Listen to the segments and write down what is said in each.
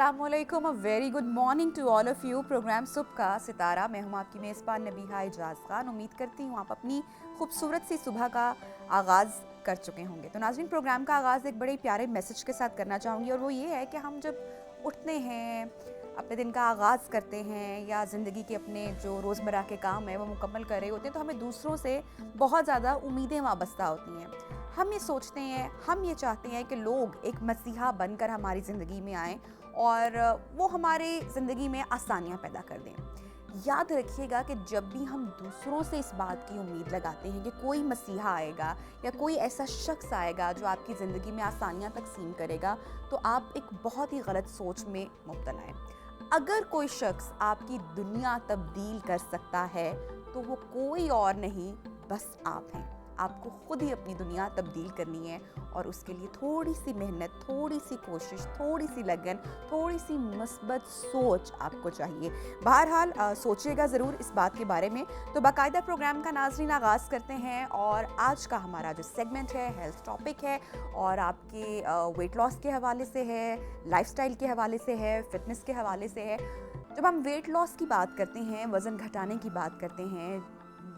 अस्सलामुअलैकुम, a very good morning to all of you. Program सुबह का सितारा, मैं हूं आपकी मेज़बान नबीहा इजाज़ खान। उम्मीद करती हूं आप अपनी खूबसूरत सी सुबह का आगाज़ कर चुके होंगे। तो नाज़रीन, प्रोग्राम का आगाज़ एक बड़े प्यारे मैसेज के साथ करना चाहूँगी, और वो ये है कि हम जब उठते हैं, अपने दिन का आगाज़ करते हैं, या ज़िंदगी के अपने जो रोज़मर्रा के काम हैं वो मुकम्मल कर रहे होते हैं, तो हमें दूसरों से बहुत ज़्यादा उम्मीदें वाबस्ता होती हैं। हम ये सोचते हैं, हम ये चाहते हैं कि लोग एक मसीहा बनकर हमारी ज़िंदगी में आएँ और वो हमारे ज़िंदगी में आसानियाँ पैदा कर दें। याद रखिएगा कि जब भी हम दूसरों से इस बात की उम्मीद लगाते हैं कि कोई मसीहा आएगा या कोई ऐसा शख्स आएगा जो आपकी ज़िंदगी में आसानियाँ तकसीम करेगा, तो आप एक बहुत ही गलत सोच में मुब्तला हैं। अगर कोई शख्स आपकी दुनिया तब्दील कर सकता है, तो वो कोई और नहीं, बस आप हैं। आपको खुद ही अपनी दुनिया तब्दील करनी है, और उसके लिए थोड़ी सी मेहनत, थोड़ी सी कोशिश, थोड़ी सी लगन, थोड़ी सी मुस्बत सोच आपको चाहिए। बहरहाल सोचिएगा ज़रूर इस बात के बारे में। तो बाकायदा प्रोग्राम का नाज़रीन आगाज़ करते हैं, और आज का हमारा जो सेगमेंट है हेल्थ टॉपिक है, और आपके वेट लॉस के हवाले से है, लाइफस्टाइल के हवाले से है, फिटनेस के हवाले से है। जब हम वेट लॉस की बात करते हैं, वज़न घटाने की बात करते हैं,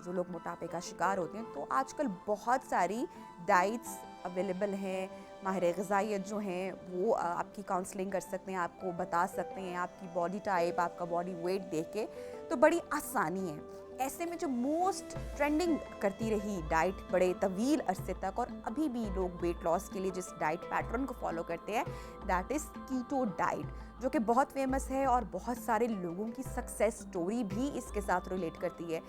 जो लोग मोटापे का शिकार होते हैं, तो आजकल बहुत सारी डाइट्स अवेलेबल हैं। माहिर ग़िज़ाइयत जो हैं वो आपकी काउंसलिंग कर सकते हैं, आपको बता सकते हैं आपकी बॉडी टाइप, आपका बॉडी वेट देख के, तो बड़ी आसानी है। ऐसे में जो मोस्ट ट्रेंडिंग करती रही डाइट बड़े तवील अरसे तक, और अभी भी लोग वेट लॉस के लिए जिस डाइट पैटर्न को फॉलो करते हैं, दैट इज़ कीटो डाइट, जो कि बहुत फेमस है और बहुत सारे लोगों की सक्सेस स्टोरी भी इसके साथ रिलेट करती है।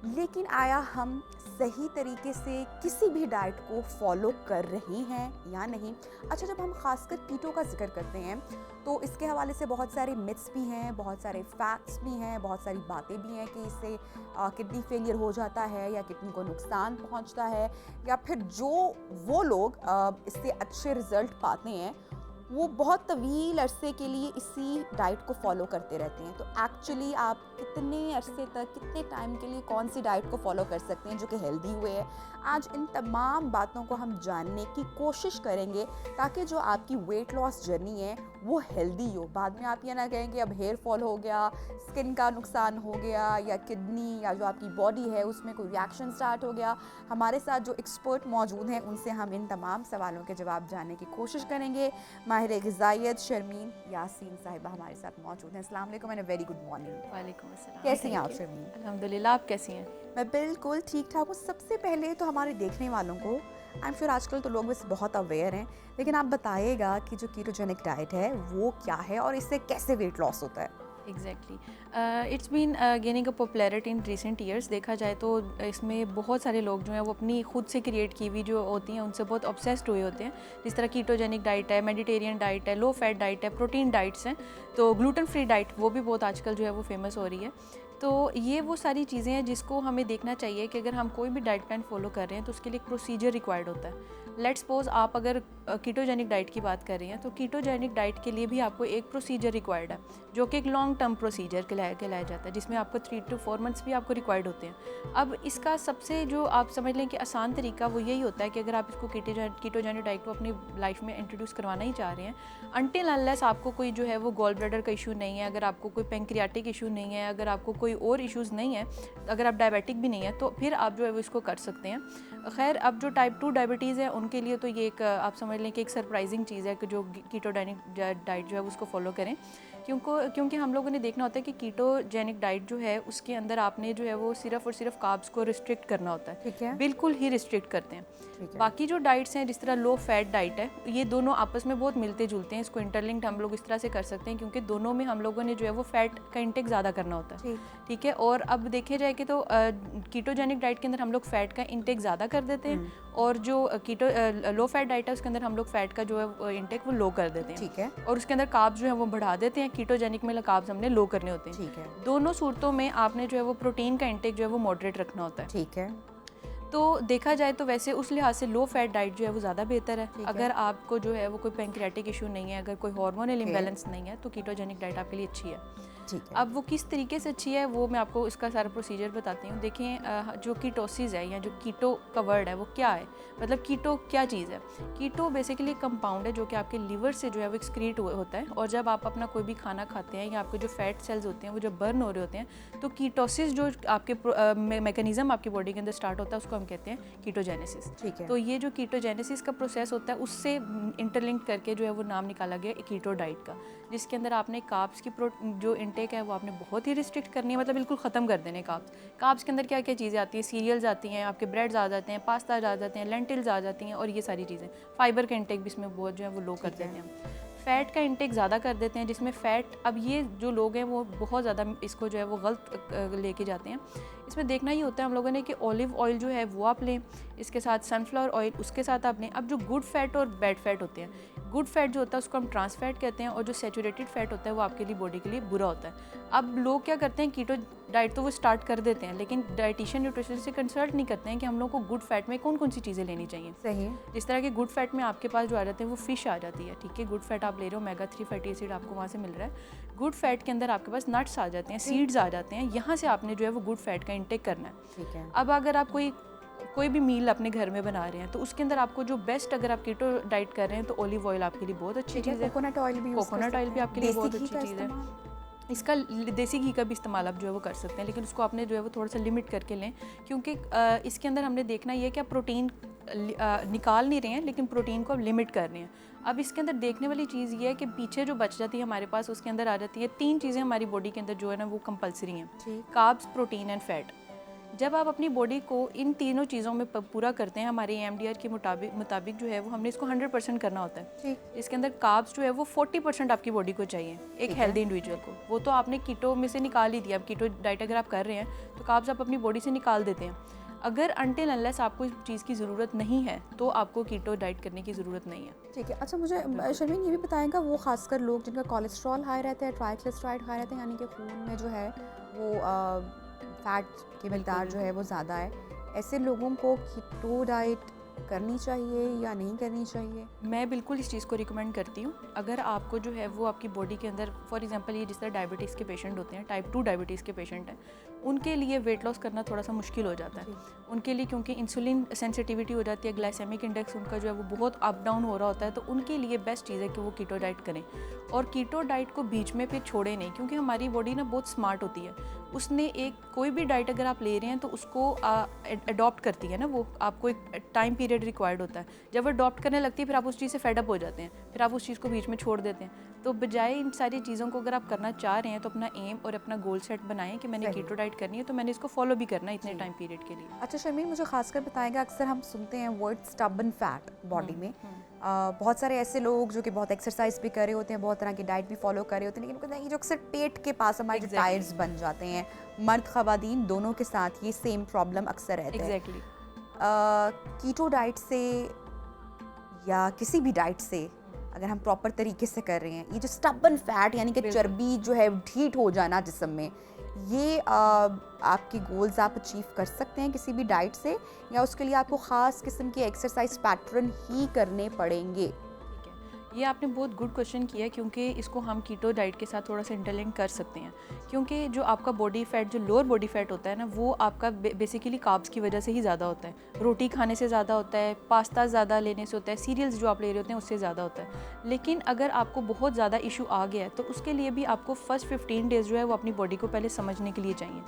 लेकिन आया हम सही तरीके से किसी भी डाइट को फॉलो कर रहे हैं या नहीं? अच्छा, जब हम खासकर कीटो का जिक्र करते हैं, तो इसके हवाले से बहुत सारे मिथ्स भी हैं, बहुत सारे फैक्ट्स भी हैं, बहुत सारी बातें भी हैं कि इससे किडनी फेलियर हो जाता है, या किडनी को नुकसान पहुंचता है, या फिर जो वो लोग इससे अच्छे रिजल्ट पाते हैं, वो बहुत तवील अरसे के लिए इसी डाइट को फॉलो करते रहते हैं। तो एक्चुअली आप कितने अरसे तक, कितने टाइम के लिए कौन सी डाइट को फॉलो कर सकते हैं जो कि हेल्दी हुए है? आज इन तमाम बातों को हम जानने की कोशिश करेंगे, ताकि जो आपकी वेट लॉस जर्नी है वो हेल्दी हो। बाद में आप ये ना कहें कि अब हेयर फॉल हो गया, स्किन का नुकसान हो गया, या किडनी या जो आपकी बॉडी है उसमें कोई रिएक्शन स्टार्ट हो गया। हमारे साथ जो एक्सपर्ट मौजूद हैं, उनसे हम इन तमाम सवालों के जवाब जानने की कोशिश करेंगे। माहिर ग़िज़ाइयत शर्मीन यासीन साहिबा हमारे साथ मौजूद हैं। अस्सलाम वालेकुम एंड वेरी गुड मॉर्निंग। वालेकुम अस्सलाम। कैसी हैं आप शर्मीन? अल्हम्दुलिल्लाह, आप कैसी हैं? मैं बिल्कुल ठीक ठाक हूँ। सबसे पहले तो हमारे देखने वालों को, आई एम श्योर आजकल तो लोग वैसे बहुत अवेयर हैं, लेकिन आप बताइएगा कि जो कीटोजेनिक डाइट है वो क्या है और इससे कैसे वेट लॉस होता है? Exactly, it's been gaining a popularity in recent years. देखा जाए तो इसमें बहुत सारे लोग जो हैं वो अपनी खुद से क्रिएट की हुई जो होती हैं उनसे बहुत ऑब्सेस्ड हुए होते हैं। जिस तरह कीटोजेनिक डाइट है, मेडिटेरियन डाइट है, लो फैट डाइट है, प्रोटीन डाइट्स हैं, तो ग्लूटेन फ्री डाइट वो भी बहुत आजकल जो है वो फेमस हो रही है। तो ये वो सारी चीज़ें हैं जिसको हमें देखना चाहिए कि अगर हम कोई भी डाइट प्लान फॉलो कर रहे हैं तो उसके लिए एक प्रोसीजर रिक्वायर्ड होता है। लेट्स सपोज आप अगर कीटोजेनिक डाइट की बात कर रही हैं, तो कीटोजेनिक डाइट के लिए भी आपको एक प्रोसीजर रिक्वायर्ड है, जो कि एक लॉन्ग टर्म प्रोसीजर कहलाया जाता है, जिसमें आपको 3 to 4 मंथ्स भी आपको रिक्वायर्ड होते हैं। अब इसका सबसे जो आप समझ लें कि आसान तरीका वो यही होता है कि अगर आप इसको कीटोजेनिक डाइट को अपनी लाइफ में इंट्रोड्यूस करवाना ही चाह रहे हैं, अनटिल अनलेस आपको कोई जो है वो गॉल ब्लैडर का इशू नहीं है, अगर आपको कोई पेंक्रियाटिक इशू नहीं है, अगर आपको कोई और इश्यूज़ नहीं है, अगर आप डायबिटिक भी नहीं है, तो फिर आप जो है वो इसको कर सकते हैं। खैर, अब जो टाइप 2 डायबिटीज़ है उनके लिए तो ये एक आप समझ लें कि एक सरप्राइजिंग चीज़ है कि जो कीटोजेनिक डाइट जो है उसको फॉलो करें, क्योंकि हम लोगों ने देखना होता है कि कीटोजेनिक डाइट जो है उसके अंदर आपने जो है वो सिर्फ और सिर्फ कार्ब्स को रिस्ट्रिक्ट करना होता है। ठीक है, बिल्कुल ही रिस्ट्रिक्ट करते हैं। बाकी जो डाइट्स हैं, जिस तरह लो फैट डाइट है, ये दोनों आपस में बहुत मिलते जुलते हैं। इसको इंटरलिंक्ड हम लोग इस तरह से कर सकते हैं, क्योंकि दोनों में हम लोगों ने जो है वो फैट का इंटेक ज़्यादा करना होता है। ठीक है, और अब देखे जाए कि तो कीटोजेनिक डाइट के अंदर हम लोग फैट का इंटेक ज़्यादा कर देते हैं, और जो लो फैट डाइट है उसके अंदर हम लोग फैट का जो है इंटेक वो लो कर देते हैं। ठीक है, और उसके अंदर कार्ब्स जो है वो बढ़ा देते हैं। कीटोजेनिक में कार्ब्स हमने लो करने होते हैं। ठीक है, दोनों सूरतों में आपने जो है वो प्रोटीन का इंटेक जो है वो मॉडरेट रखना होता है। ठीक है, तो देखा जाए तो वैसे उस लिहाज से लो फैट डाइट जो है वो ज़्यादा बेहतर है। अगर आपको जो है वो कोई पेंक्रियाटिक इशू नहीं है, अगर कोई हार्मोनल इम्बैलेंस नहीं है, तो कीटोजेनिक डाइट आपके लिए अच्छी है। ठीक है। अब वो किस तरीके से अच्छी है वो मैं आपको इसका सारा प्रोसीजर बताती हूँ। देखें जो कीटोसिस है या जो कीटो का वर्ड है वो क्या है, मतलब कीटो क्या चीज़ है। कीटो बेसिकली कंपाउंड है जो कि आपके लिवर से जो है वो एक्सक्रीट होता है, और जब आप अपना कोई भी खाना खाते हैं या आपके जो फैट सेल्स होते हैं वो जब बर्न हो रहे होते हैं तो कीटोसिस जो आपके मैकेनिज्म आपकी बॉडी के अंदर स्टार्ट होता है उसको हम कहते हैं कीटोजेनेसिस। ठीक है। तो ये जो कीटोजेनेसिस का प्रोसेस होता है उससे इंटरलिंक करके जो है वो नाम निकाला गया कीटो डाइट का, जिसके अंदर आपने कार्ब्स की जो इनटेक है वो आपने बहुत ही रिस्ट्रिक्ट करनी है, मतलब बिल्कुल ख़त्म कर देने कार्ब्स के अंदर क्या क्या चीज़ें आती हैं, सीरियल्स आती हैं, आपके ब्रेड्स आ जाते हैं, पास्ता आ जाते हैं, लेंटिल्स आ जाती हैं, और ये सारी चीज़ें। फाइबर का इंटेक भी इसमें बहुत जो है वो लो कर देते हैं। फ़ैट का इंटेक ज़्यादा कर देते हैं, जिसमें फ़ैट, अब ये जो लोग हैं वो बहुत ज़्यादा इसको जो है वो गलत लेके जाते हैं। इसमें देखना ही होता है हम लोगों ने कि ऑलिव ऑयल जो है वो आप लें, इसके साथ सनफ्लावर ऑयल उसके साथ आप लें। अब जो गुड फैट और बैड फैट होते हैं, गुड फैट जो होता है उसको हम ट्रांस फैट कहते हैं, और जो सैचुरेटेड फैट होता है वो आपके लिए बॉडी के लिए बुरा होता है। अब लोग क्या करते हैं, कीटो डाइट तो वो स्टार्ट कर देते हैं, लेकिन डाइटिशियन न्यूट्रिशनिस्ट से कंसल्ट नहीं करते हैं कि हम लोग को गुड फैट में कौन कौन सी चीज़ें लेनी चाहिए। सही। जिस तरह के गुड फैट में आपके पास जो आ जाते हैं वो फ़िश आ जाती है, ठीक है, गुड फैट आप ले रहे हो, ओमेगा 3 फैटी एसिड आपको वहाँ से मिल रहा है। गुड फैट के अंदर आपके पास नट्स आ जाते हैं, सीड्स आ जाते हैं, यहाँ से आपने जो है वो गुड फैट का इंटेक करना है। ठीक है। अब अगर आप कोई भी मील अपने घर में बना रहे हैं तो उसके अंदर आपको जो बेस्ट, अगर आप कीटो डाइट कर रहे हैं तो ऑलिव ऑयल आपके लिए बहुत अच्छी चीज़ है। कोकोनट ऑयल भी कोकोनट ऑयल भी आपके लिए बहुत अच्छी चीज़ है। इसका देसी घी का भी इस्तेमाल आप जो है वो कर सकते हैं, लेकिन उसको आपने जो है वो थोड़ा सा लिमिट करके लें, क्योंकि इसके अंदर हमने देखना ये है कि आप प्रोटीन निकाल नहीं रहे हैं, लेकिन प्रोटीन को आप लिमिट कर रहे हैं। अब इसके अंदर देखने वाली चीज़ ये है कि पीछे जो बच जाती है हमारे पास, उसके अंदर आ जाती है 3 चीज़ें हमारी बॉडी के अंदर जो है ना वो कंपलसरी हैं, कार्ब्स, प्रोटीन एंड फैट। जब आप अपनी बॉडी को इन तीनों चीज़ों में पूरा करते हैं, हमारे EMDR के मुताबिक जो है वो हमने इसको 100% करना होता है। इसके अंदर कार्ब्स जो है वो 40% आपकी बॉडी को चाहिए एक हेल्दी इंडिविजुअल को। वो तो आपने कीटो में से निकाल ही दिया। अब कीटो डाइट अगर आप कर रहे हैं तो कार्ब्स आप अपनी बॉडी से निकाल देते हैं। अगर अनटिल अनलेस आपको इस चीज़ की ज़रूरत नहीं है तो आपको कीटो डाइट करने की ज़रूरत नहीं है। ठीक है। अच्छा, मुझे शर्मीन ये भी बताएगा, वो खासकर लोग जिनका कोलेस्ट्रॉल हाई रहता है, ट्राइग्लिसराइड हाई रहते हैं, यानी कि खून में जो है वो फैट की मिकदार जो है वो ज़्यादा है, ऐसे लोगों को कीटो डाइट करनी चाहिए या नहीं करनी चाहिए? मैं बिल्कुल इस चीज़ को रिकमेंड करती हूँ। अगर आपको जो है वो आपकी बॉडी के अंदर, फॉर एग्जांपल ये जिस तरह डायबिटीज़ के पेशेंट होते हैं, टाइप 2 डायबिटीज़ के पेशेंट हैं, उनके लिए वेट लॉस करना थोड़ा सा मुश्किल हो जाता है उनके लिए, क्योंकि इंसुलिन सेंसिटिविटी हो जाती है, ग्लाइसेमिक इंडेक्स उनका जो है वो बहुत अप डाउन हो रहा होता है। तो उनके लिए बेस्ट चीज़ है कि वो कीटो डाइट करें, और कीटो डाइट को बीच में फिर छोड़े नहीं, क्योंकि हमारी बॉडी ना बहुत स्मार्ट होती है। उसने कोई भी डाइट अगर आप ले रहे हैं तो उसको अडॉप्ट करती है ना, वो आपको एक टाइम पीरियड रिक्वायर्ड होता है। जब वो अडॉप्ट करने लगती है फिर आप उस चीज़ से फेडअप हो जाते हैं, फिर आप उस चीज़ को बीच में छोड़ देते हैं। तो बजाय इन सारी चीज़ों को अगर आप करना चाह रहे हैं तो अपना एम और अपना गोल सेट बनाएं कि मैंने कीटो डाइट करनी है, तो मैंने इसको फॉलो भी करना है इतने टाइम पीरियड के लिए। अच्छा शर्मीन, मुझे खासकर बताएगा, अक्सर हम सुनते हैं वर्ड स्टबन फैट बॉडी में। बहुत सारे ऐसे लोग जो कि बहुत एक्सरसाइज भी कर रहे होते हैं, बहुत तरह की डाइट भी फॉलो कर रहे होते हैं, लेकिन उनको ये जो अक्सर पेट के पास हमारे जो टायर्स बन जाते हैं, मर्द ख़वातीन दोनों के साथ ये सेम प्रॉब्लम अक्सर रहता है। कीटो डाइट से या किसी भी डाइट से अगर हम प्रॉपर तरीके से कर रहे हैं, ये जो स्टबन फैट यानी कि चर्बी जो है ढीठ हो जाना जिस्म में, ये आपके गोल्स आप अचीव कर सकते हैं किसी भी डाइट से, या उसके लिए आपको ख़ास किस्म के एक्सरसाइज पैटर्न ही करने पड़ेंगे? ये आपने बहुत गुड क्वेश्चन किया है, क्योंकि इसको हम कीटो डाइट के साथ थोड़ा सा इंटरलिंक कर सकते हैं। क्योंकि जो आपका बॉडी फैट, जो लोअर बॉडी फैट होता है ना, वो आपका बेसिकली कार्ब्स की वजह से ही ज़्यादा होता है। रोटी खाने से ज़्यादा होता है, पास्ता ज़्यादा लेने से होता है, सीरियल्स जो आप ले रहे होते हैं उससे ज़्यादा होता है। लेकिन अगर आपको बहुत ज़्यादा इशू आ गया है तो उसके लिए भी आपको फर्स्ट 15 डेज़ जो है वो अपनी बॉडी को पहले समझने के लिए चाहिए।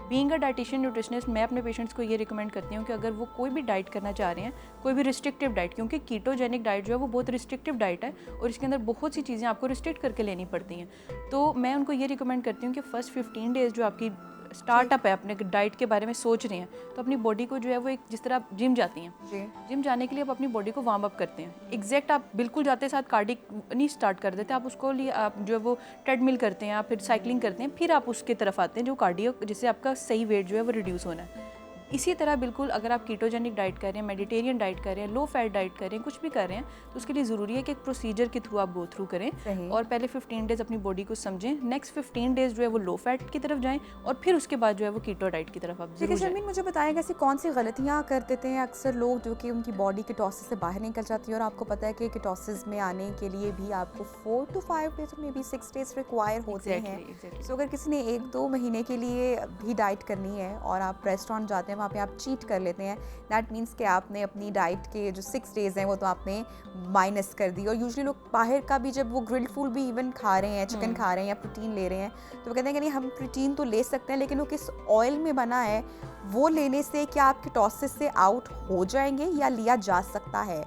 बीइंग अ डाइटिशियन न्यूट्रिशनिस्ट, मैं अपने पेशेंट्स को ये रिकमेंड करती हूँ कि अगर वो कोई भी डाइट करना चाह रहे हैं, कोई भी रिस्ट्रिक्टिव डाइट, क्योंकि कीटोजेनिक डाइट जो है वो बहुत रिस्ट्रिक्टिव डाइट है और इसके अंदर बहुत सी चीज़ें आपको रिस्ट्रिक्ट करके लेनी पड़ती हैं। तो मैं उनको ये रिकमेंड करती हूँ कि फ़र्स्ट 15 डेज़ जो आपकी स्टार्टअप है, अपने डाइट के बारे में सोच रहे हैं, तो अपनी बॉडी को जो है वो एक, जिस तरह आप जिम जाती हैं, जिम जाने के लिए आप अपनी बॉडी को वार्म अप करते हैं। एग्जैक्ट आप बिल्कुल जाते साथ कार्डिक नहीं स्टार्ट कर देते, आप उसको लिए आप जो है वो ट्रेडमिल करते हैं, आप फिर साइकिलिंग करते हैं, फिर आप उसकी तरफ आते हैं जो कार्डियो, जिससे आपका सही वेट जो है वो रिड्यूस होना है। इसी तरह बिल्कुल अगर आप कीटोजेनिक डाइट कर रहे हैं, मेडिटेरियन डाइट कर रहे हैं, लो फैट डाइट कर रहे हैं, कुछ भी कर रहे हैं, तो उसके लिए ज़रूरी है कि एक प्रोसीजर के थ्रू आप गो थ्रू करें और पहले 15 डेज़ अपनी बॉडी को समझें, नेक्स्ट 15 डेज़ जो है वो लो फैट की तरफ जाएँ और फिर उसके बाद जो है वो कीटो डाइट की तरफ आप देखिए शर्मीन, मुझे बताएगा ऐसी कौन सी गलतियाँ कर देते हैं अक्सर लोग जो कि उनकी बॉडी कीटोसिस से बाहर निकल जाती है, और आपको पता है कि कीटोसिस में आने के लिए भी आपको 4 to 5 days may be 6 days require होते हैं। सो अगर किसी ने 1-2 महीने के लिए भी डाइट करनी है और आप रेस्टोरेंट जाते हैं, वहाँ पे आप चीट कर लेते हैं, दैट मीन्स कि आपने अपनी डाइट के जो 6 डेज़ हैं वो तो आपने माइनस कर दी। और यूजुअली लोग बाहर का भी जब वो ग्रिल्ड फूड भी इवन खा रहे हैं, चिकन खा रहे हैं या प्रोटीन ले रहे हैं, तो वो कहते हैं कि नहीं हम प्रोटीन तो ले सकते हैं, लेकिन वो किस ऑयल में बना है वो लेने से क्या आप कीटोसिस से आउट हो जाएंगे या लिया जा सकता है?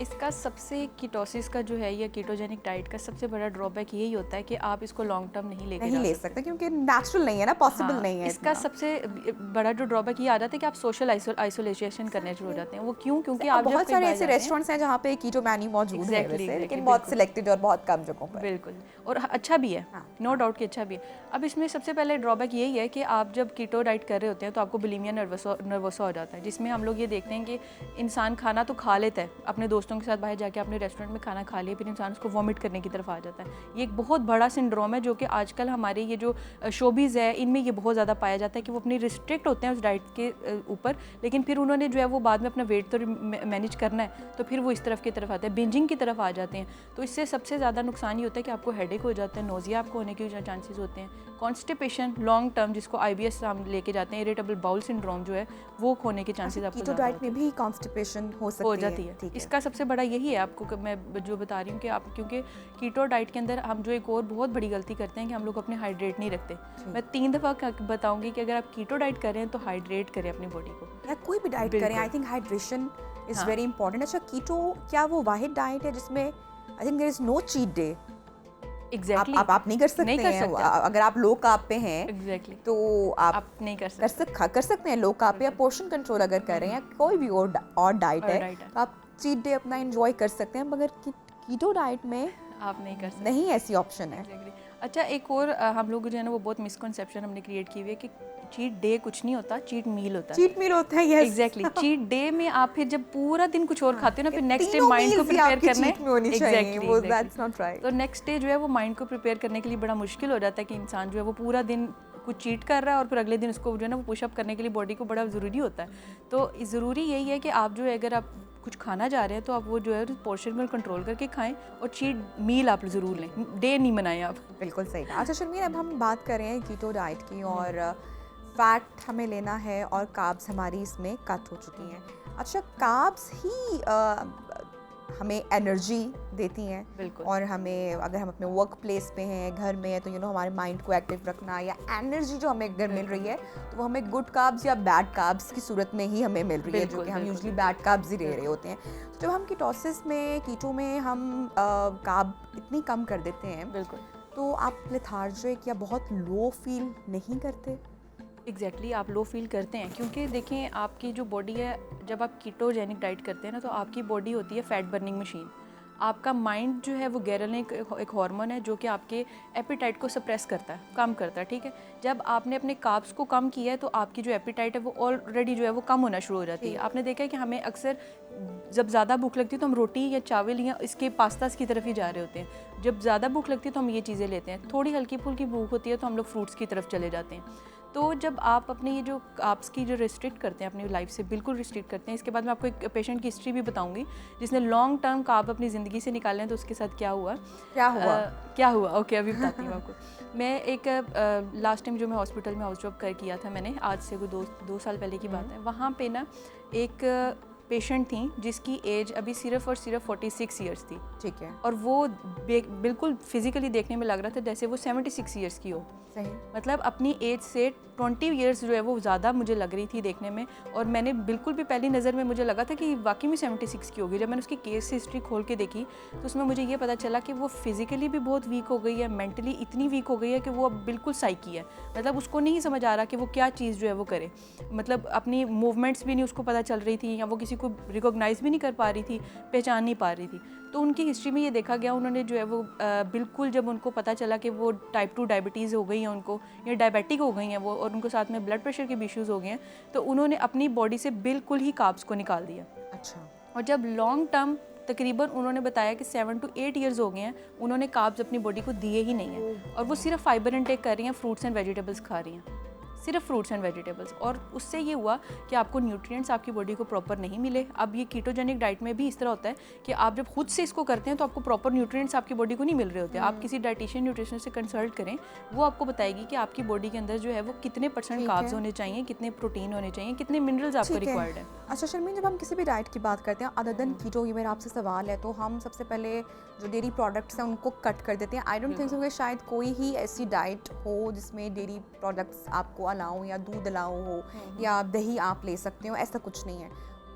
इसका सबसे कीटोसिस का जो है या कीटोजेनिक डाइट का सबसे बड़ा ड्रॉबैक यही होता है कि आप इसको लॉन्ग टर्म नहीं ले सकते क्योंकि नेचुरल नहीं है ना, पॉसिबल नहीं है। इसका सबसे बड़ा जो ड्रॉबैक ये आ जाता है कि आप सोशल आइसोलेशन करने शुरू हो जाते हैं। वो क्यों? क्योंकि आप बहुत सारे ऐसे रेस्टोरेंट्स हैं जहाँ पे कीटो मेन्यू मौजूद है वैसे, लेकिन बहुत सिलेक्टेड और बहुत कम जगहों पर। बिल्कुल, और अच्छा भी है, नो डाउट कि अच्छा भी है। अब इसमें सबसे पहले ड्रॉबैक यही है कि आप जब कीटो डाइट कर रहे होते हैं तो आपको बुलिमिया नर्वोसा हो जाता है, जिसमें हम लोग ये देखते हैं कि इंसान खाना तो खा लेता है, अपने दोस्तों के साथ बाहर जाके अपने रेस्टोरेंट में खाना खा लिया, फिर इंसान उसको वॉमिट करने की तरफ आ जाता है। ये एक बहुत बड़ा सिंड्रोम है जो कि आजकल हमारे ये जो शोबीज़ है इनमें ये बहुत ज़्यादा पाया जाता है कि वो अपनी रिस्ट्रिक्ट होते हैं उस डाइट के ऊपर, लेकिन फिर उन्होंने जो है वो बाद में अपना वेट तो मैनेज करना है, तो फिर वो इस तरफ की तरफ आते हैं, बिंजिंग की तरफ आ जाते हैं। तो इससे सबसे ज़्यादा नुकसान ये होता है कि आपको हेडेक हो जाता है, नोजिया आपको होने के चांसेस होते हैं, कॉन्स्टिपेशन लॉन्ग टर्म जिसको IBS हम लेके जाते हैं, इरिटेबल बाउल सिंड्रोम जो है वो होने के चांसेस आपको कीटो डाइट में भी कॉन्स्टिपेशन हो जाती है। इसका सबसे बड़ा यही है, आपको मैं जो बता रही हूँ कि आप क्योंकि कीटो डाइट के अंदर हम जो एक और बहुत बड़ी गलती करते हैं कि हम लोग अपने हाइड्रेट नहीं रखते। मैं 3 दफ़ा बताऊंगी कि अगर आप कीटो डाइट कर रहे हैं तो हाइड्रेट करें अपनी बॉडी को, या कोई भी डाइट करें, I think hydration is very important. अच्छा, कीटो क्या वो वाहिद डाइट है जिसमें I think there is no cheat day? Exactly आप नहीं कर सकते हैं अगर आप लो कार्ब पे हैं। एग्जैक्टली तो आप नहीं कर सकते हैं लो कार्ब पे, या पोर्शन कंट्रोल अगर कर रहे हैं, कोई भी और डाइट है तो आप चीट डे अपना एंजॉय कर सकते हैं, मगर कीटो डाइट में आप नहीं कर सकते, नहीं ऐसी ऑप्शन है। अच्छा, एक और हम लोग जो है ना वो बहुत मिसकंसेप्शन हमने क्रिएट की हुई है कि चीट डे कुछ नहीं होता, चीट मील होता है। चीट मील होता है, यस एग्जैक्टली। चीट डे में आप फिर जब पूरा दिन कुछ और खाते हो ना, फिर नेक्स्ट डे माइंड को प्रिपेयर करने, एग्जैक्टली तो नेक्स्ट डे जो है वो माइंड को प्रिपेयर करने के लिए बड़ा मुश्किल हो जाता है कि इंसान जो है वो पूरा दिन कुछ चीट कर रहा है और फिर अगले दिन उसको जो है ना वो पुशअप करने के लिए बॉडी को बड़ा ज़रूरी होता है। तो ज़रूरी यही है कि आप जो है अगर आप कुछ खाना जा रहे हैं तो आप वो जो है पोर्शन में कंट्रोल करके खाएं और चीट मील आप ज़रूर लें, डे नहीं बनाएं आप। बिल्कुल सही कहा। अच्छा शर्मीन, अब हम बात कर रहे हैं कीटो डाइट की, और फैट हमें लेना है और कार्ब्स हमारी इसमें कट हो चुकी हैं। अच्छा, कार्ब्स ही हमें एनर्जी देती हैं, बिल्कुल, और हमें अगर हम अपने वर्क प्लेस पे हैं, घर में है, तो हमारे माइंड को एक्टिव रखना या एनर्जी जो हमें अगर मिल रही है तो वो हमें गुड कार्ब्स या बैड कार्ब्स की सूरत में ही हमें मिल रही है, जो कि हम यूजुअली बैड कार्ब्स ही ले रहे होते हैं। तो जब हम कीटोसिस में, कीटो में हम कार्ब इतनी कम कर देते हैं, बिल्कुल, तो आप लेथार्जिक या बहुत लो फील नहीं करते? एग्जैक्टली आप लो फील करते हैं, क्योंकि देखें आपकी जो बॉडी है, जब आप कीटोजेनिक डाइट करते हैं ना तो आपकी बॉडी होती है फैट बर्निंग मशीन। आपका माइंड जो है वो ग्रेलिन एक हार्मोन है जो कि आपके एपिटाइट को सप्रेस करता है, कम करता है, ठीक है। जब आपने अपने कार्ब्स को कम किया है तो आपकी जो एपिटाइट है वो ऑलरेडी जो है वो कम होना शुरू हो जाती है। आपने देखा है कि हमें अक्सर जब ज़्यादा भूख लगती है तो हम रोटी या चावल या इसके पास्तास की तरफ ही जा रहे होते हैं। जब ज़्यादा भूख लगती है तो हम ये चीज़ें लेते हैं, थोड़ी हल्की फुल्की भूख होती है तो हम लोग फ्रूट्स की तरफ चले जाते हैं। तो जब आप अपने ये जो कार्ब्स की जो रिस्ट्रिक्ट करते हैं अपनी लाइफ से, बिल्कुल रिस्ट्रिक्ट करते हैं। इसके बाद मैं आपको एक पेशेंट की हिस्ट्री भी बताऊंगी जिसने लॉन्ग टर्म कार्ब अपनी ज़िंदगी से निकाले हैं, तो उसके साथ क्या हुआ ओके, अभी बताती हूँ आपको। मैं एक लास्ट टाइम जो मैं हॉस्पिटल में हाउस जॉब किया था मैंने, आज से कोई 2 साल पहले की बात है। वहाँ पे ना एक पेशेंट थी जिसकी एज अभी सिर्फ और सिर्फ 46 ईयर्स थी, ठीक है, और वो बिल्कुल फिजिकली देखने में लग रहा था जैसे वो 76 ईयर्स की हो। सही, मतलब अपनी एज से 20 ईयर्स जो है वो ज़्यादा मुझे लग रही थी देखने में, और मैंने बिल्कुल भी पहली नज़र में मुझे लगा था कि वाकई में 76 की होगी। जब मैंने उसकी केस हिस्ट्री खोल के देखी तो उसमें मुझे ये पता चला कि वो फिज़िकली भी बहुत वीक हो गई है, मेंटली इतनी वीक हो गई है कि वो अब बिल्कुल साइकी है। मतलब उसको नहीं समझ आ रहा कि वो क्या चीज़ जो है वो करे, मतलब अपनी मूवमेंट्स भी नहीं उसको पता चल रही थी, या वो किसी किसी को रिकॉग्नाइज़ भी नहीं कर पा रही थी, पहचान नहीं पा रही थी। तो उनकी हिस्ट्री में ये देखा गया, उन्होंने जो है वो बिल्कुल जब उनको पता चला कि वो टाइप 2 डायबिटीज़ हो गई है उनको, या डायबिटिक हो गई हैं वो, और उनको साथ में ब्लड प्रेशर के भी इश्यूज़ हो गए हैं, तो उन्होंने अपनी बॉडी से बिल्कुल ही कार्ब्स को निकाल दिया। अच्छा। और जब लॉन्ग टर्म तकरीबन उन्होंने बताया कि 7 to 8 ईयर्स हो गए हैं, उन्होंने कार्ब्स अपनी बॉडी को दिए ही नहीं हैं, और वो सिर्फ फाइबर इनटेक कर रही हैं, फ्रूट्स एंड वेजिटेबल्स खा रही हैं, सिर्फ फ्रूट्स एंड वेजिटेबल्स। और उससे ये हुआ कि आपको न्यूट्रिएंट्स आपकी बॉडी को प्रॉपर नहीं मिले। अब ये कीटोजेनिक डाइट में भी इस तरह होता है कि आप जब खुद से इसको करते हैं तो आपको प्रॉपर न्यूट्रिएंट्स आपकी बॉडी को नहीं मिल रहे होते। आप किसी डाइटिशियन न्यूट्रिशनिस्ट से कंसल्ट करें, वो आपको बताएगी कि आपकी बॉडी के अंदर जो है वो कितने % कार्ब्स होने चाहिए, कितने प्रोटीन होने चाहिए, कितने मिनरल्स आपको रिक्वायर्ड है। अच्छा शर्मीन, जब हम किसी भी डाइट की बात करते हैं अदर देन कीटो, ये मेरा आपसे सवाल है, तो हम सबसे पहले जो डेयरी प्रोडक्ट्स हैं उनको कट कर देते हैं। आई डोंट थिंक सो कि शायद कोई ही ऐसी डाइट हो जिसमें डेयरी प्रोडक्ट्स आपको अलाउ या दूध अलाउ हो या दही आप ले सकते हो, ऐसा कुछ नहीं है।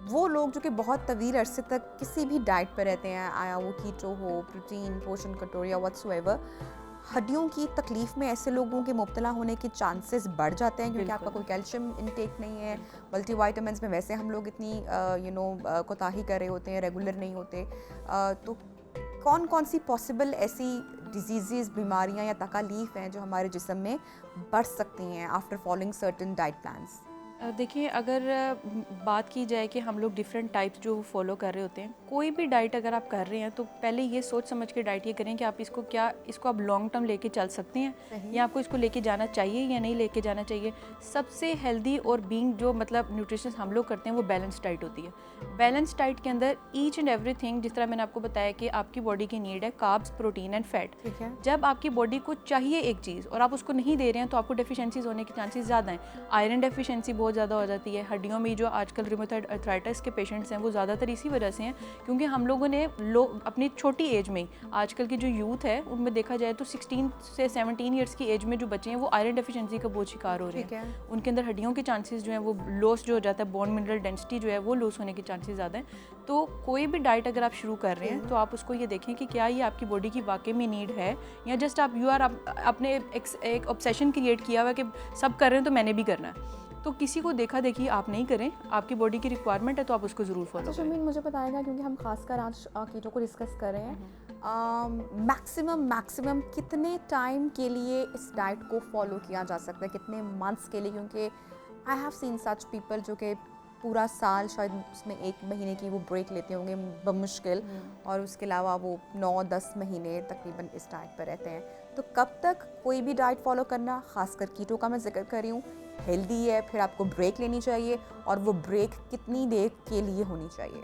वो लोग जो कि बहुत तवील अरसे तक किसी भी डाइट पर रहते हैं, आया वो कीटो हो, प्रोटीन पोषण कटोर या व्हाट्सएवर, हड्डियों की तकलीफ में ऐसे लोगों के मुब्तला होने के चांसेस बढ़ जाते हैं, क्योंकि आपका कोई कैल्शियम इंटेक नहीं है। मल्टीविटामिन्स में वैसे हम लोग इतनी कोताही कर रहे होते हैं, रेगुलर नहीं होते। तो कौन कौन सी पॉसिबल ऐसी डिजीज़, बीमारियां या तकालीफ हैं जो हमारे जिस्म में बढ़ सकती हैं after following certain diet plans? देखिए, अगर बात की जाए कि हम लोग डिफरेंट टाइप्स जो फॉलो कर रहे होते हैं, कोई भी डाइट अगर आप कर रहे हैं तो पहले ये सोच समझ के डाइट ये करें कि आप इसको आप लॉन्ग टर्म लेके चल सकते हैं, या आपको इसको लेके जाना चाहिए या नहीं लेके जाना चाहिए। सबसे हेल्दी और बीइंग जो मतलब न्यूट्रिशन हम लोग करते हैं वो बैलेंस डाइट होती है। बैलेंस डाइट के अंदर ईच एंड एवरीथिंग, जिस तरह मैंने आपको बताया कि आपकी बॉडी की नीड है कार्ब्स, प्रोटीन एंड फैट। ठीक है। जब आपकी बॉडी को चाहिए एक चीज़ और आप उसको नहीं दे रहे हैं तो आपको डेफिशिएंसीज होने के चांसेस ज़्यादा हैं। आयरन डेफिशिएंसी बहुत ज़्यादा हो जाती है। हड्डियों में जो आजकल रूमेटॉइड अर्थराइटिस के पेशेंट्स हैं वो ज़्यादातर इसी वजह से हैं, क्योंकि हम लोगों ने अपनी छोटी एज में, आजकल की जो यूथ है उनमें देखा जाए तो 16 से 17 ईयर्स की एज में जो बच्चे हैं वो आयरन डेफिशिएंसी का बहुत शिकार हो रहे हैं। उनके अंदर हड्डियों के चांसेस जो हैं वो लॉस जो हो जाता है, बोन मिनरल डेंसिटी जो है वो लॉस होने के चांसेस ज़्यादा हैं। तो कोई भी डाइट अगर आप शुरू कर रहे हैं तो आप उसको ये देखें कि क्या ये आपकी बॉडी की वाकई में नीड है, या जस्ट आपने एक ऑब्सेशन क्रिएट किया हुआ कि सब कर रहे हैं तो मैंने भी करना है। तो किसी को देखा देखी आप नहीं करें, आपकी बॉडी की रिक्वायरमेंट है तो आप उसको ज़रूर फॉलो करें। शर्मीन, मुझे बताएगा, क्योंकि हम खासकर आज कीटो को डिस्कस कर रहे हैं, मैक्सिमम कितने टाइम के लिए इस डाइट को फॉलो किया जा सकता है, कितने मंथ्स के लिए? क्योंकि I have seen such people जो कि पूरा साल, शायद उसमें 1 महीने की वो ब्रेक लेते होंगे बमुश्किल, और उसके अलावा वो 9-10 महीने तकरीबन इस डाइट पर रहते हैं। तो कब तक कोई भी डाइट फॉलो करना, खासकर कीटो का मैं जिक्र कर रही हूँ, हेल्दी है? फिर आपको ब्रेक लेनी चाहिए, और वो ब्रेक कितनी देर के लिए होनी चाहिए?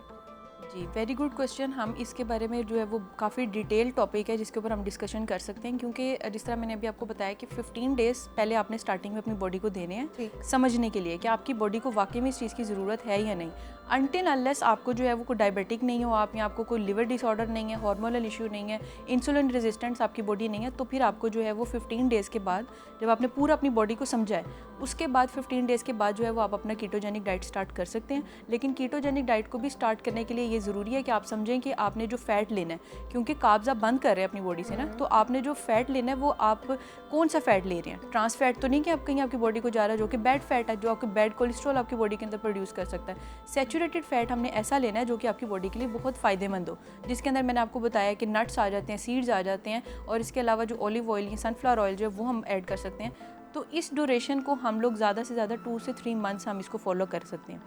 जी, वेरी गुड क्वेश्चन। हम इसके बारे में जो है वो काफ़ी डिटेल टॉपिक है जिसके ऊपर हम डिस्कशन कर सकते हैं, क्योंकि जिस तरह मैंने अभी आपको बताया कि 15 डेज़ पहले आपने स्टार्टिंग में अपनी बॉडी को देने हैं समझने के लिए कि आपकी बॉडी को वाकई में इस चीज़ की ज़रूरत है या नहीं। अनटिल अनलेस आपको जो है वो कोई डायबिटिक नहीं हो आप, या आपको कोई लिवर डिसऑर्डर नहीं है, हार्मोनल इशू नहीं है, इंसुलिन रेजिस्टेंस आपकी बॉडी नहीं है, तो फिर आपको जो है वो 15 डेज़ के बाद, जब आपने पूरा अपनी बॉडी को समझा है, उसके बाद 15 डेज़ के बाद जो है वो आप अपना कीटोजेनिक डाइट स्टार्ट कर सकते हैं। लेकिन कीटोजेनिक डाइट को भी स्टार्ट करने के लिए ये ज़रूरी है कि आप समझें कि आपने जो फ़ैट लेना है, क्योंकि कार्ब्स आप बंद कर रहे हैं अपनी बॉडी से ना, तो आपने जो फ़ैट लेना है वो आप कौन सा फ़ैट ले रहे हैं। ट्रांस फैट तो नहीं कि आप कहीं आपकी बॉडी को जा रहा है जो कि बैड फैट है, जो आपके बैड कोलेस्ट्रॉल आपकी बॉडी के अंदर प्रोड्यूस कर सकता है। सैचुरेटेड फैट हमने ऐसा लेना है जो कि आपकी बॉडी के लिए बहुत फ़ायदेमंद हो, जिसके अंदर मैंने आपको बताया कि नट्स आ जाते हैं, सीड्स आ जाते हैं, और इसके अलावा जो ऑलिव ऑयल या सनफ्लावर ऑयल जो है वो हम ऐड कर सकते हैं। तो इस ड्यूरेशन को हम लोग ज़्यादा से ज़्यादा 2 से 3 मंथ्स हम इसको फॉलो कर सकते हैं।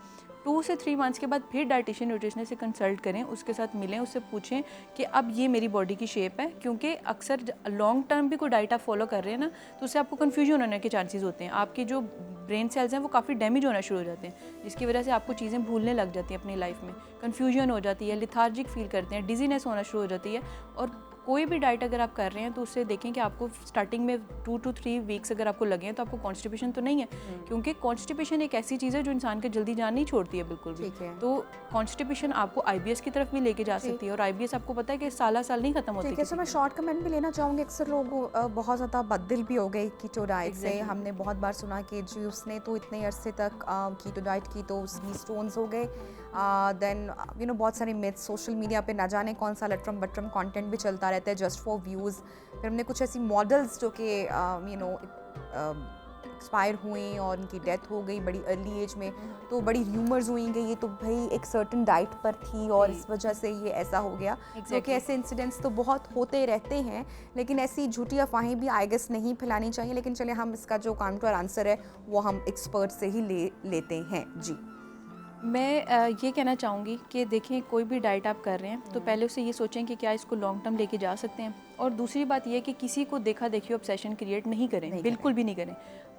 2 से 3 मंथ्स के बाद फिर डाइटिशियन न्यूट्रिशनिस्ट से कंसल्ट करें, उसके साथ मिलें, उससे पूछें कि अब ये मेरी बॉडी की शेप है, क्योंकि अक्सर लॉन्ग टर्म भी कोई डाइट आप फॉलो कर रहे हैं ना, तो उससे आपको कन्फ्यूजन होने के चांसेस होते हैं। आपके जो ब्रेन सेल्स हैं वो काफ़ी डैमेज होना शुरू हो जाते हैं, जिसकी वजह से आपको चीज़ें भूलने लग जाती हैं अपनी लाइफ में, कन्फ्यूजन हो जाती है, लिथार्जिक फील करते हैं, डिजीनेस होना शुरू हो जाती है। और कोई भी डाइट अगर आप कर रहे हैं तो उससे देखें कि आपको स्टार्टिंग में 2 to 3 वीक्स अगर आपको लगे तो आपको कॉन्स्टिपेशन तो नहीं है, क्योंकि कॉन्स्टिपेशन एक ऐसी चीज़ है जो इंसान के जल्दी जान नहीं छोड़ती है बिल्कुल भी। तो कॉन्स्टिपेशन आपको IBS की तरफ भी लेके जा सकती है, और IBS आपको पता है कि साल नहीं खत्म होती है। मैं शॉर्ट कमेंट भी लेना चाहूँगी। अक्सर लोग बहुत ज़्यादा बददिल भी हो गए कीटो डाइट से। हमने बहुत बार सुना कि जी उसने तो इतने अरसे तक कीटो डाइट की तो उसकी स्टोन्स हो गए। देन बहुत सारे मिथ्स सोशल मीडिया पे, ना जाने कौन सा लटरम बटरम कंटेंट भी चलता रहता है जस्ट फॉर व्यूज़। फिर हमने कुछ ऐसी मॉडल्स जो कि एक्सपायर हुए और उनकी डेथ हो गई बड़ी अर्ली एज में, तो बड़ी र्यूमर्स हुई गई ये तो भाई एक सर्टन डाइट पर थी और इस वजह से ये ऐसा हो गया। क्योंकि ऐसे इंसिडेंट्स तो बहुत होते रहते हैं, लेकिन ऐसी झूठी अफवाहें भी आई गेस नहीं फैलानी चाहिए। लेकिन चलिए हम इसका जो काउंटर आंसर है वो हम एक्सपर्ट से ही लेते हैं। जी, मैं ये कहना चाहूँगी कि देखें, कोई भी डाइट आप कर रहे हैं तो पहले उससे ये सोचें कि क्या इसको लॉन्ग टर्म लेके जा सकते हैं। और दूसरी बात ये है कि किसी को देखा देखी ऑब्सेशन क्रिएट नहीं करें, बिल्कुल भी नहीं करें।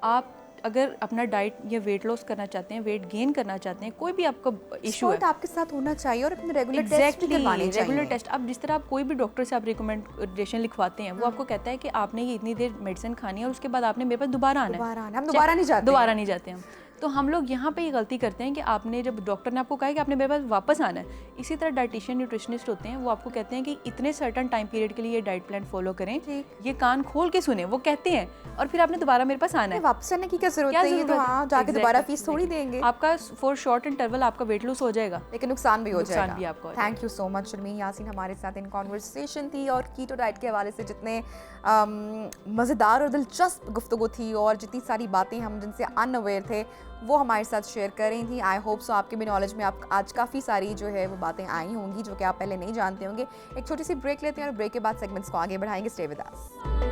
आप अगर अपना डाइट या वेट लॉस करना चाहते हैं, वेट गेन करना चाहते हैं, कोई भी आपका इशू है, आपके साथ होना चाहिए और अपने रेगुलर टेस्ट भी करवाने चाहिए। रेगुलर टेस्ट, अब जिस तरह आप कोई भी डॉक्टर से आप रिकमेंडेशन लिखवाते हैं, वो आपको कहता है कि आपने ये इतनी देर मेडिसिन खानी है और उसके बाद आपने मेरे पास दोबारा आना है। हम दोबारा नहीं जाते हम। तो हम लोग यहाँ पे ये गलती करते हैं कि आपने जब डॉक्टर ने आपको कहा है कि आपने मेरे पास वापस आना है, इसी तरह डाइटिशियन न्यूट्रिशनिस्ट होते हैं, वो आपको कहते हैं कि इतने सर्टन टाइम पीरियड के लिए ये डाइट प्लान फॉलो करें, ये कान खोल के सुने, वो कहते हैं, और फिर आपने दोबारा मेरे पास आना है। वापस आने की क्या जरूरत है? ये तो हाँ, जाके दोबारा फीस थोड़ी देंगे। आपका फॉर शॉर्ट इंटरवल आपका वेट लूज हो जाएगा, लेकिन नुकसान भी हो जाएगा। नुकसान भी आपको। Thank you so much Sharmeen Yasin, हमारे साथ इन कॉन्वर्सेशन थी और कीटो डाइट के हवाले से जितने मज़ेदार और दिलचस्प गुफ्तगू थी और जितनी सारी बातें हम जिनसे अनअवेयर थे वो हमारे साथ शेयर कर रही थी। आई होप सो आपके भी नॉलेज में आप आज काफ़ी सारी जो है वो बातें आई होंगी जो कि आप पहले नहीं जानते होंगे। एक छोटी सी ब्रेक लेते हैं और ब्रेक के बाद सेगमेंट्स को आगे बढ़ाएंगे। Stay with us.